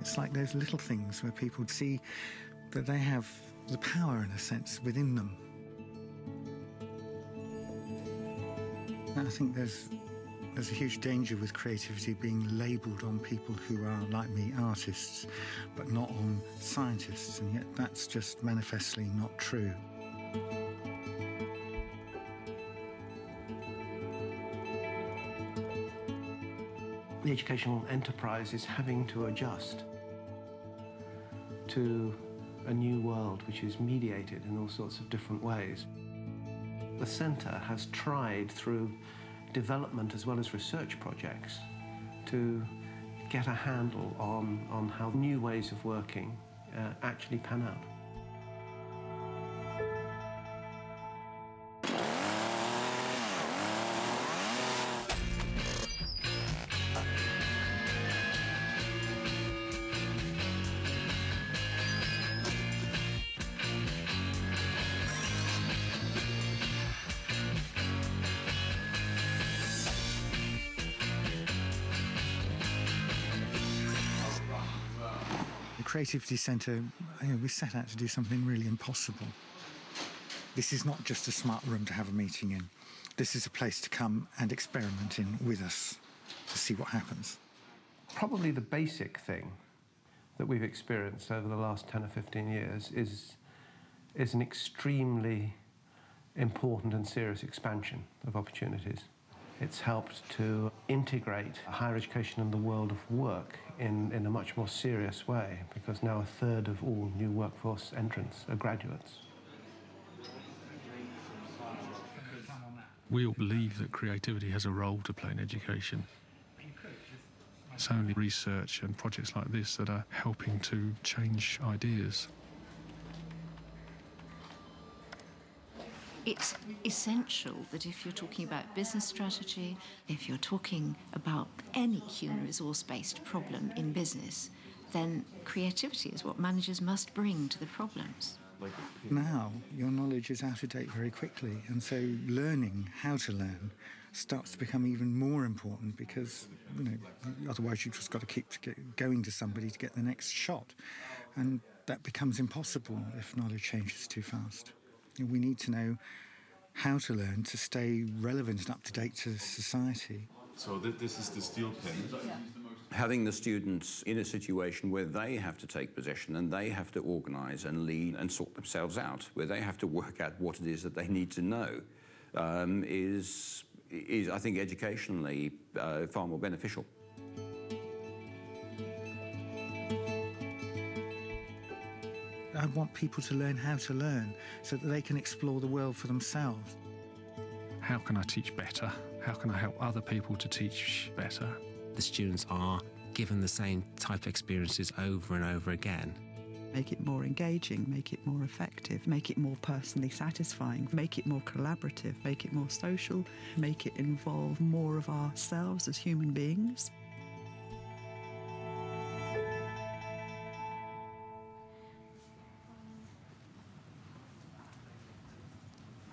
It's like those little things where people see that they have the power, in a sense, within them. And I think there's a huge danger with creativity being labelled on people who are, like me, artists, but not on scientists, and yet that's just manifestly not true. The educational enterprise is having to adjust to a new world which is mediated in all sorts of different ways. The centre has tried through development as well as research projects to get a handle on how new ways of working actually pan out. The Creativity Centre, we set out to do something really impossible. This is not just a smart room to have a meeting in. This is a place to come and experiment in with us to see what happens. Probably the basic thing that we've experienced over the last 10 or 15 years is an extremely important and serious expansion of opportunities. It's helped to integrate higher education and the world of work in a much more serious way, because now a third of all new workforce entrants are graduates. We all believe that creativity has a role to play in education. It's only research and projects like this that are helping to change ideas. It's essential that if you're talking about business strategy, if you're talking about any human resource-based problem in business, then creativity is what managers must bring to the problems. Now, your knowledge is out of date very quickly, and so learning how to learn starts to become even more important because, otherwise you've just got to keep going to somebody to get the next shot. And that becomes impossible if knowledge changes too fast. We need to know how to learn to stay relevant and up-to-date to society. So this is the steel pen. Having the students in a situation where they have to take possession and they have to organise and lead and sort themselves out, where they have to work out what it is that they need to know, is I think, educationally far more beneficial. I want people to learn how to learn so that they can explore the world for themselves. How can I teach better? How can I help other people to teach better? The students are given the same type of experiences over and over again. Make it more engaging, make it more effective, make it more personally satisfying, make it more collaborative, make it more social, make it involve more of ourselves as human beings.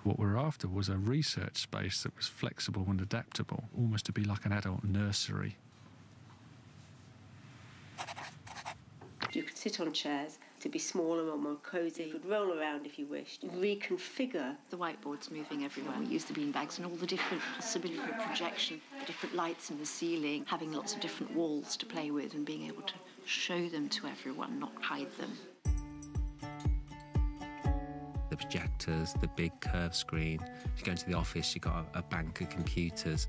What we were after was a research space that was flexible and adaptable, almost to be like an adult nursery. You could sit on chairs to be smaller or more cosy. You could roll around if you wished. Reconfigure. The whiteboard's moving everywhere. We use the beanbags and all the different possibility of projection, the different lights in the ceiling, having lots of different walls to play with and being able to show them to everyone, not hide them. The projectors, the big curved screen. If you go into the office, you've got a bank of computers.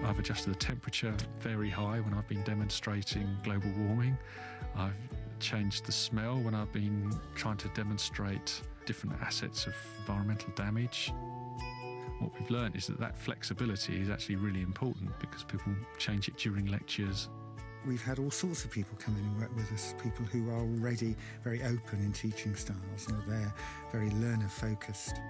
I've adjusted the temperature very high when I've been demonstrating global warming. I've changed the smell when I've been trying to demonstrate different assets of environmental damage. What we've learned is that flexibility is actually really important because people change it during lectures. We've had all sorts of people come in and work with us, people who are already very open in teaching styles, they're very learner-focused.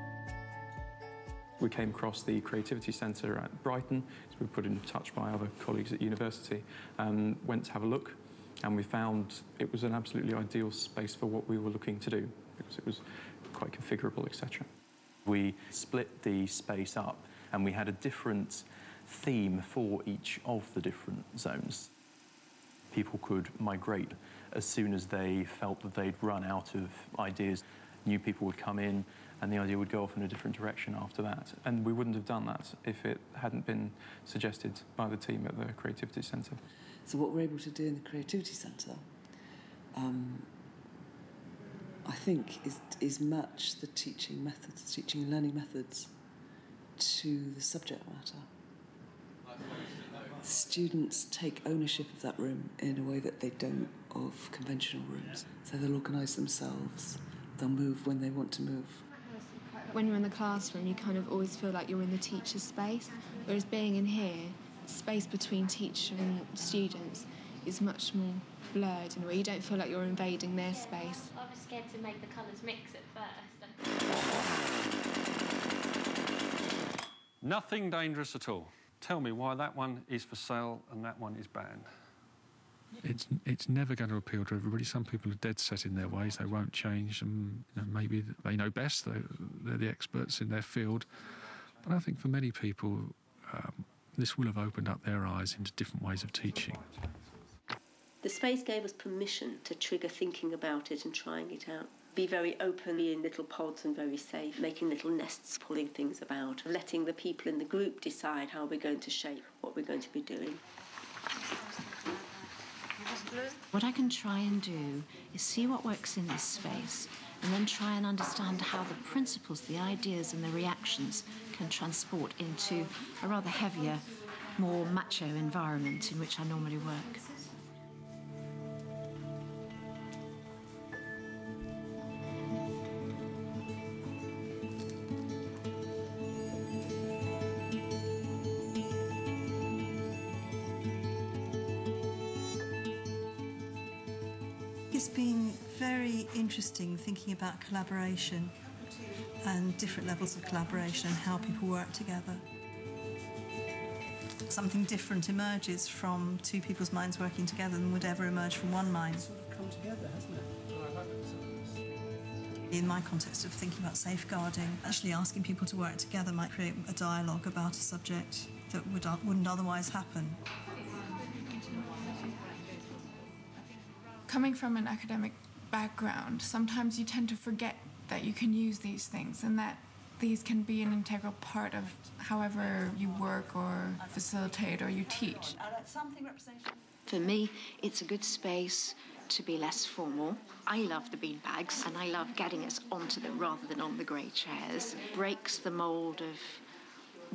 We came across the Creativity Centre at Brighton, so we were put in touch by other colleagues at university and went to have a look, and we found it was an absolutely ideal space for what we were looking to do because it was quite configurable, etc. We split the space up and we had a different theme for each of the different zones. People could migrate as soon as they felt that they'd run out of ideas. New people would come in and the idea would go off in a different direction after that. And we wouldn't have done that if it hadn't been suggested by the team at the Creativity Centre. So what we're able to do in the Creativity Centre, I think, is match the teaching methods, teaching and learning methods to the subject matter. Students take ownership of that room in a way that they don't of conventional rooms. So they'll organise themselves, they'll move when they want to move. When you're in the classroom, you kind of always feel like you're in the teacher's space, whereas being in here, space between teacher and students is much more blurred in a way. You don't feel like you're invading their space. I was scared to make the colours mix at first. Nothing dangerous at all. Tell me why that one is for sale and that one is banned. It's never going to appeal to everybody. Some people are dead set in their ways. They won't change, and maybe they know best. They're the experts in their field. But I think for many people, this will have opened up their eyes into different ways of teaching. The space gave us permission to trigger thinking about it and trying it out. Be very open, be in little pods and very safe, making little nests, pulling things about, letting the people in the group decide how we're going to shape what we're going to be doing. What I can try and do is see what works in this space and then try and understand how the principles, the ideas and the reactions can transport into a rather heavier, more macho environment in which I normally work. It's been very interesting thinking about collaboration and different levels of collaboration and how people work together. Something different emerges from two people's minds working together than would ever emerge from one mind. It's sort of come together, hasn't it? In my context of thinking about safeguarding, actually asking people to work together might create a dialogue about a subject that wouldn't otherwise happen. Coming from an academic background, sometimes you tend to forget that you can use these things and that these can be an integral part of however you work or facilitate or you teach. For me, it's a good space to be less formal. I love the beanbags and I love getting us onto them rather than on the grey chairs. Breaks the mould of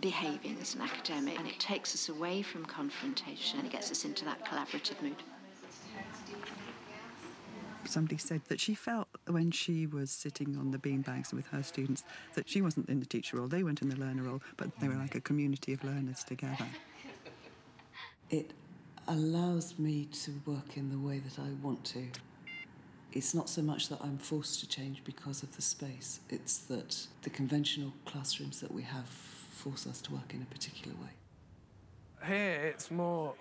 behaving as an academic and it takes us away from confrontation and it gets us into that collaborative mood. Somebody said that she felt when she was sitting on the beanbags with her students that she wasn't in the teacher role, they weren't in the learner role, but they were like a community of learners together. It allows me to work in the way that I want to. It's not so much that I'm forced to change because of the space, it's that the conventional classrooms that we have force us to work in a particular way. Here, it's more,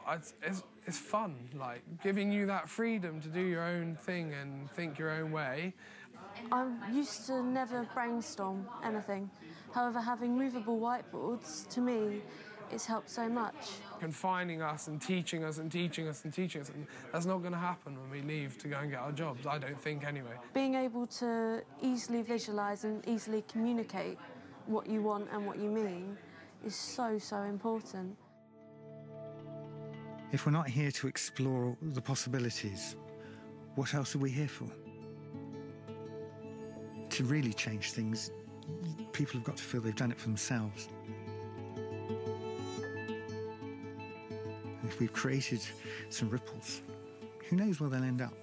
it's fun, like giving you that freedom to do your own thing and think your own way. I used to never brainstorm anything. However, having movable whiteboards, to me, it's helped so much. Confining us and teaching us and teaching us and teaching us, and that's not going to happen when we leave to go and get our jobs, I don't think anyway. Being able to easily visualise and easily communicate what you want and what you mean is so, so important. If we're not here to explore the possibilities, what else are we here for? To really change things, people have got to feel they've done it for themselves. And if we've created some ripples, who knows where they'll end up?